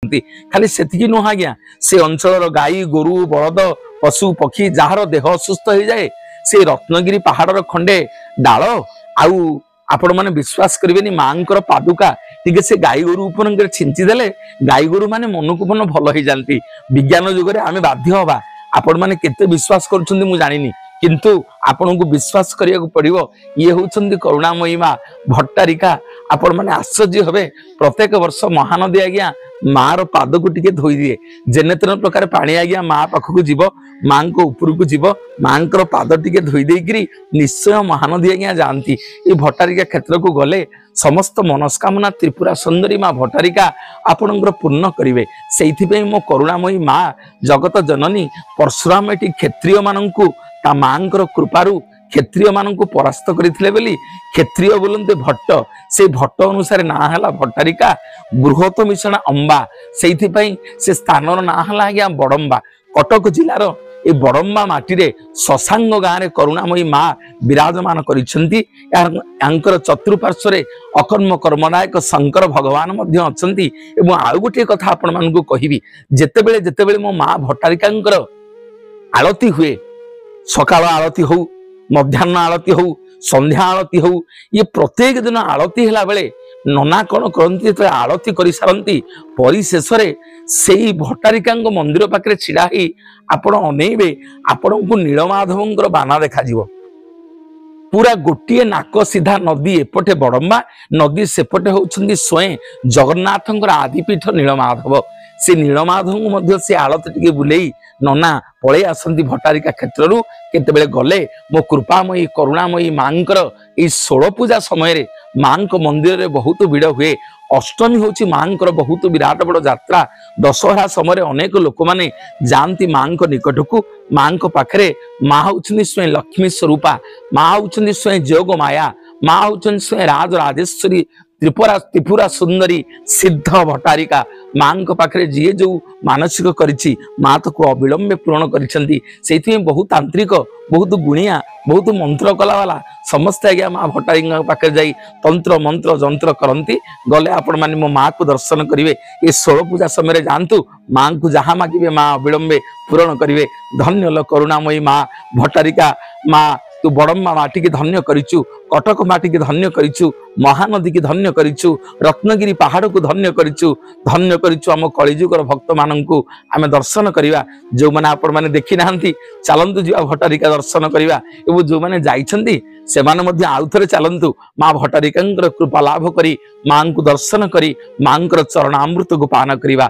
खाली सेतिकी नुह आज्ञा से अंचल गाई गोरु बलद पशु पक्षी जार देह असुस्थ हो जाए से रत्नगिरी पहाड़ खंडे डाल आउ आपण मैंने विश्वास करेंगे माँ पादुका टे से गाई गोरु उपर छिंची देले गाई गोरु माने मन को मन भल हो जाती। विज्ञान जुगे आम बाध्य हवा आपण मैंने केते विश्वास करुछंदी मु जानिनी किंतु आपण को विश्वास करिया को पड़िबो। ये होउछंदी करुणामयी माँ भट्टारिका। आपण माने आश्चर्य हबे प्रत्येक वर्ष महानदी आज्ञा माँ पाद को टिके धोई दिए जेने तेन प्रकार पानी आज्ञा माँ पाखक जीव माँ को ऊपर को जीव माँ पाद टिके धोई देकरी निश्चय महानदी आज्ञा जाती। ये भट्टारिका क्षेत्र को गले समस्त मनस्कामना त्रिपुरा सुंदरी माँ भट्टारिका आपणकर पूर्ण करेंगे। से मो करुणामयी माँ जगत जननी परशुराम एटी क्षत्रिय मानू ता माँ कृपारू क्षत्रिय मान को परास्त करथिले बोली क्षत्रिय बोलते भट्ट से भट्ट अनुसार ना हला भट्टारिका बृहत मिश्रण अंबा से स्थान ना हला आज्ञा बड़म्बा। कटक जिलार ए बड़म्बा माटी शशांग गाँव में करुणामयी माँ विराजमान कर चतुर्पार्श्व अकर्म कर्मनायक शंकर भगवान अच्छा। आउ गोटे कथा आपण मानकु कहिबी जेतेबेले जेतेबेले मो माँ भट्टारिका आलती हुए सकाळ आलती हो मध्याह्न आलती हो संध्या आलती हो ये प्रत्येक दिन आलती हैला बेले नना कौन करती तो आलती कर सारती परिशेष से भट्टारिका मंदिर पाखे छिड़ा ही आपण अनेबे आपण को नीलमाधव बाना देखा पूरा गोटे नाक सीधा नदी एपटे बड़म्बा नदी सेपटे होउछंदी स्वयं जगन्नाथंकर आदिपीठ नीलमाधव। से नीलमाधव से आलत टिके बुलेई नना पलि आसती भट्टारिका क्षेत्रु केतेबेले गले मो कृपामयी करुणामयी माँ ये षोल पूजा समय माँ मंदिर रे बहुत भिड़ हुए। अष्टमी होची माँ बहुत विराट बड़ यात्रा। दशहरा समय अनेक लोक माने जानती माँ निकट को माँ पाखरे माँ होउछंदी स्वयं लक्ष्मी स्वरूपा माँ होउछंदी स्वयं जोग माया माँ होउछंदी स्वयं राज राजेश्वरी त्रिपुरा सुंदरी सिद्ध भट्टारिका माँ पाखे जी जो मानसिक करिछि माँ तो को अविलंबे पूर्ण करिसेंती बहुत तांत्रिक बहुत गुणिया बहुत मंत्र कला वाला समस्त आज्ञा माँ भट्टारिका पाखे जाई तंत्र मंत्र जंत्र करती गले आपण माने मो माँ को दर्शन करेंगे। ये षोल पूजा समय जानतु माँ को जहाँ मागिबे माँ अविलंबे पूर्ण करेंगे। धन्य लो करुणामयी माँ भट्टारिका माँ तू बड़म्बा माटी की धन्य करिचु कटक माटी की धन्य करिचु महानदी की धन्य करिचु रत्नगिरी पहाड़ को धन्य करिचु आम कलिजुगर भक्त मानू आम दर्शन करवा। जो मैंने आपण मैंने देखी ना चलतु जा भट्टारिका दर्शन करवा एवं जो मैंने जाइछंती से माने मध्य आउ थरे चलतु माँ भट्टारिका कृपा लाभ करी माँ को दर्शन करी माँ चरणामृत को पान करवा।